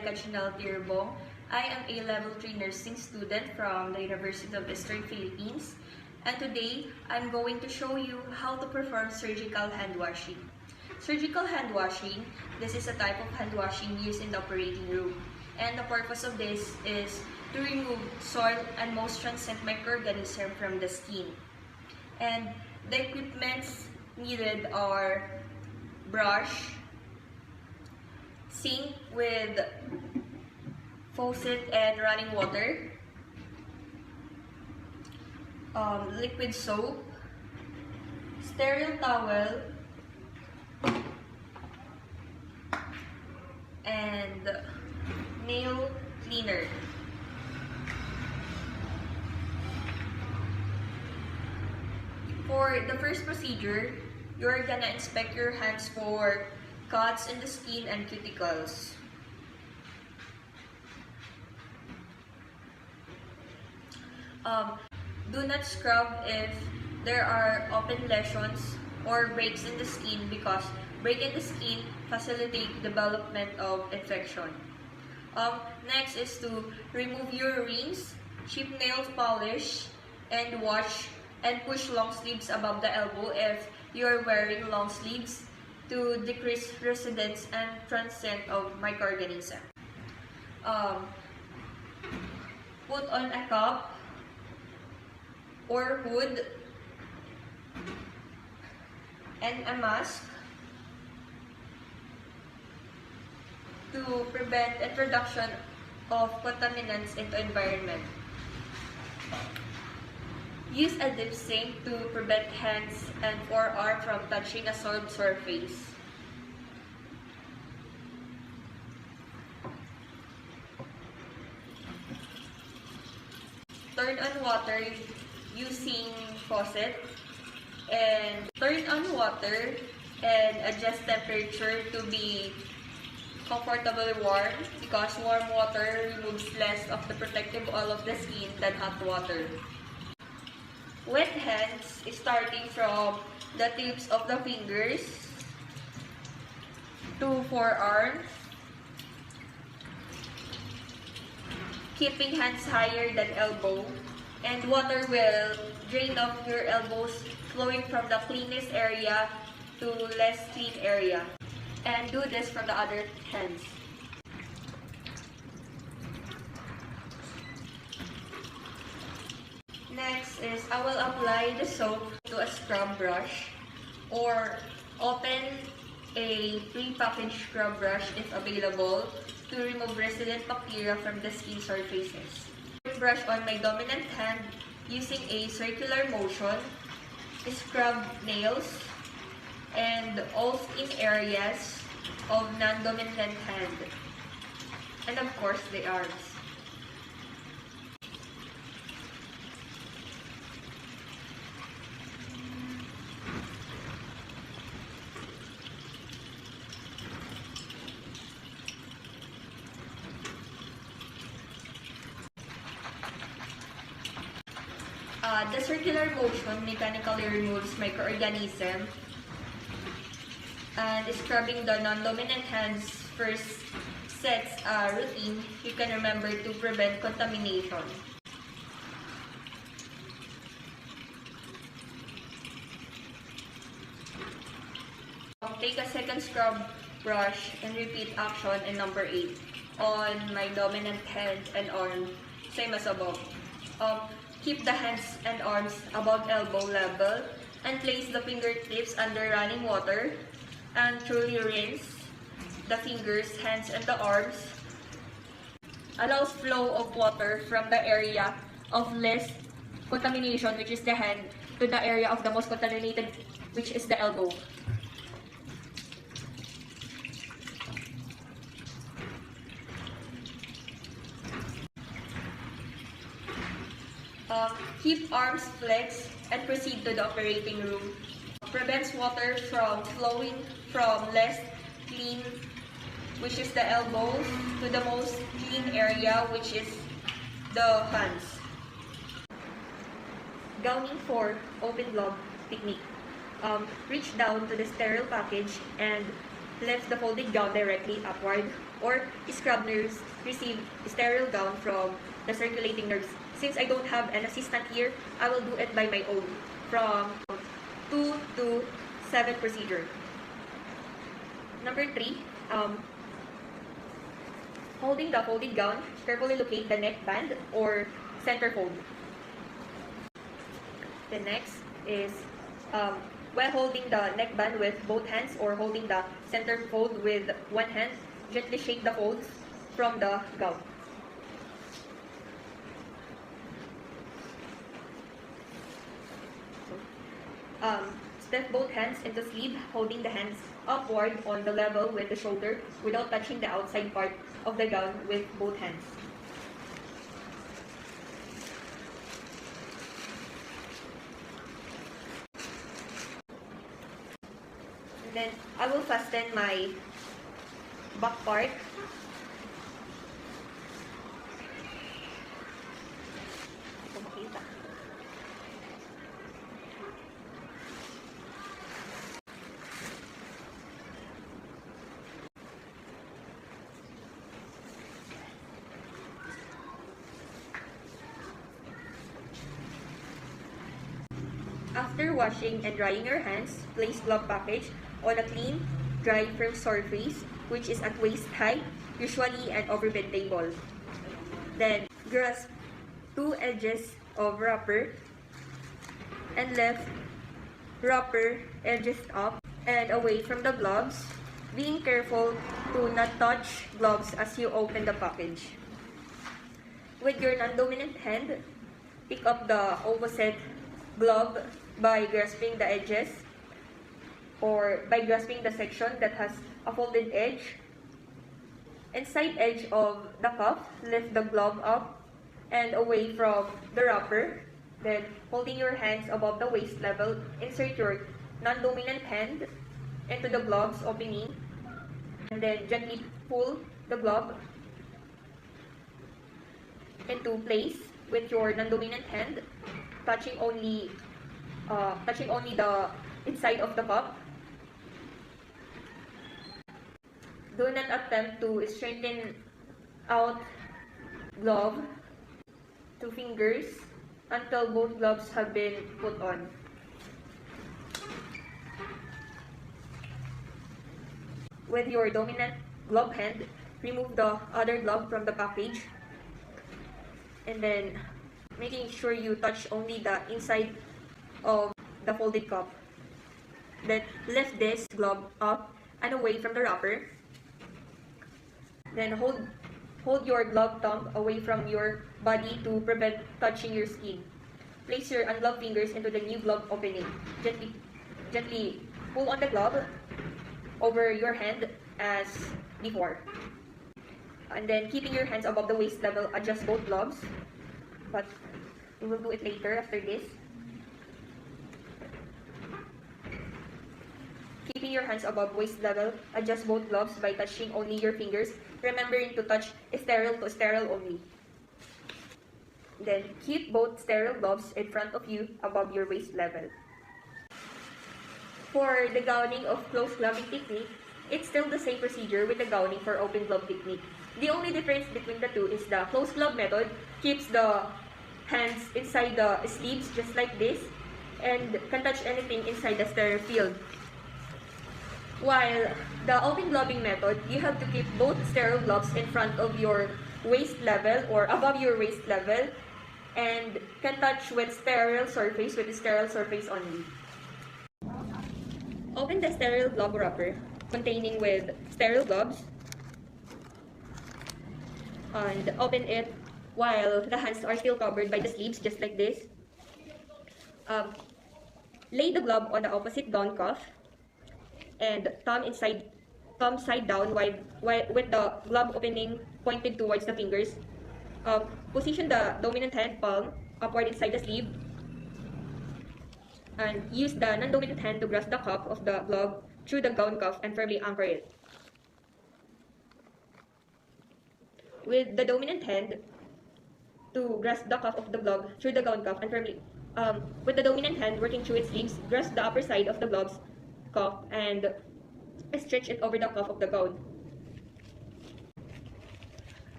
Tirbo. I am a Level 3 nursing student from the University of Eastern Philippines, and today I'm going to show you how to perform surgical hand washing. Surgical hand washing, this is a type of hand washing used in the operating room, and the purpose of this is to remove soil and most transient microorganisms from the skin. And the equipments needed are brush, sink with faucet and running water, liquid soap, sterile towel, and nail cleaner. For the first procedure, you're gonna inspect your hands for cuts in the skin and cuticles. Do not scrub if there are open lesions or breaks in the skin, because break in the skin facilitate development of infection. Next is to remove your rings, chip nail polish, and wash and push long sleeves above the elbow if you are wearing long sleeves to decrease residence and transient of microorganisms. Put on a cap or hood and a mask to prevent introduction of contaminants into environment. Use a dip sink to prevent hands and forearm from touching a soiled surface. Turn on water using faucet, and turn on water and adjust temperature to be comfortably warm, because warm water removes less of the protective oil of the skin than hot water. Wet hands is starting from the tips of the fingers to forearms, keeping hands higher than elbow, and water will drain off your elbows, flowing from the cleanest area to less clean area. And do this from the other hands. Next is I will apply the soap to a scrub brush, or open a pre-packaged scrub brush if available to remove resident bacteria from the skin surfaces. Brush on my dominant hand using a circular motion, scrub nails and all skin areas of non-dominant hand, and of course the arms. The circular motion mechanically removes microorganisms, and scrubbing the non-dominant hands first sets a routine you can remember to prevent contamination. Take a second scrub brush and repeat action in number 8 on my dominant hand and arm, same as above. Keep the hands and arms above elbow level and place the fingertips under running water, and truly rinse the fingers, hands, and the arms. Allows flow of water from the area of less contamination, which is the hand, to the area of the most contaminated, which is the elbow. Keep arms flexed and proceed to the operating room. Prevents water from flowing from less clean, which is the elbows, to the most clean area, which is the hands. Gowning for open glove technique. Reach down to the sterile package and lift the folded gown directly upward, or scrub-nurse receive sterile gown from the circulating nerves. Since I don't have an assistant here, I will do it by my own from 2 to 7 procedure. Number 3, holding the folded gown, carefully locate the neckband or center fold. The next is while holding the neckband with both hands or holding the center fold with one hand, gently shake the folds from the gown. Step both hands into sleeve, holding the hands upward on the level with the shoulder without touching the outside part of the gown with both hands. And then I will fasten my back part. After washing and drying your hands, place glove package on a clean, dry, firm surface, which is at waist height, usually an overbed table. Then, grasp two edges of wrapper and lift wrapper edges up and away from the gloves, being careful to not touch gloves as you open the package. With your non-dominant hand, pick up the opposite glove by grasping the edges or by grasping the section that has a folded edge. Inside edge of the cuff, lift the glove up and away from the wrapper. Then, holding your hands above the waist level, insert your non-dominant hand into the glove's opening and then gently pull the glove into place with your non-dominant hand, touching only the inside of the cup. Do not attempt to straighten out glove to fingers until both gloves have been put on. With your dominant glove hand, remove the other glove from the package and then making sure you touch only the inside of the folded cup. Then lift this glove up and away from the wrapper. Then hold your glove thumb away from your body to prevent touching your skin. Place your ungloved fingers into the new glove opening. Gently pull on the glove over your hand as before. And then keeping your hands above the waist level, adjust both gloves. But we will do it later after this. Keeping your hands above waist level, adjust both gloves by touching only your fingers, remembering to touch sterile to sterile only. Then, keep both sterile gloves in front of you above your waist level. For the gowning of closed gloving technique, it's still the same procedure with the gowning for open glove technique. The only difference between the two is the closed glove method keeps the hands inside the sleeves just like this and can touch anything inside the sterile field. While the open gloving method, you have to keep both sterile gloves in front of your waist level or above your waist level and can touch with sterile surface only. Open the sterile glove wrapper containing with sterile gloves and open it while the hands are still covered by the sleeves just like this. Lay the glove on the opposite gown cuff and thumb side down with the glove opening pointed towards the fingers. Position the dominant hand palm upward inside the sleeve and use the non-dominant hand to grasp the cuff of the glove through the gown cuff and firmly anchor it. With the dominant hand to grasp the cuff of the glove through the gown cuff and firmly, with the dominant hand working through its sleeves, grasp the upper side of the glove's cuff and stretch it over the cuff of the gown.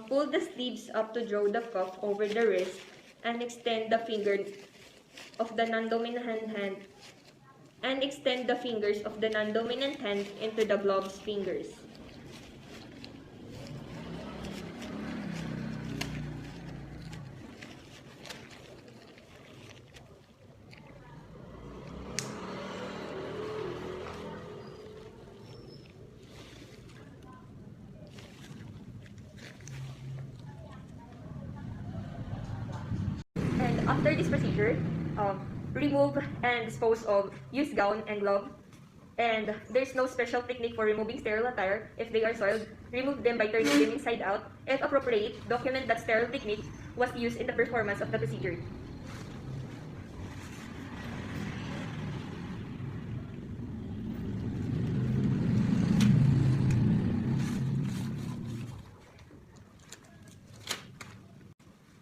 Pull the sleeves up to draw the cuff over the wrist and extend the finger of the non-dominant hand and extend the fingers of the non-dominant hand into the glove's fingers. And after this procedure, remove and dispose of used gown and glove. And there's no special technique for removing sterile attire. If they are soiled, remove them by turning them inside out. If appropriate, document that sterile technique was used in the performance of the procedure.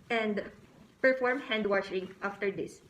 And perform hand washing after this.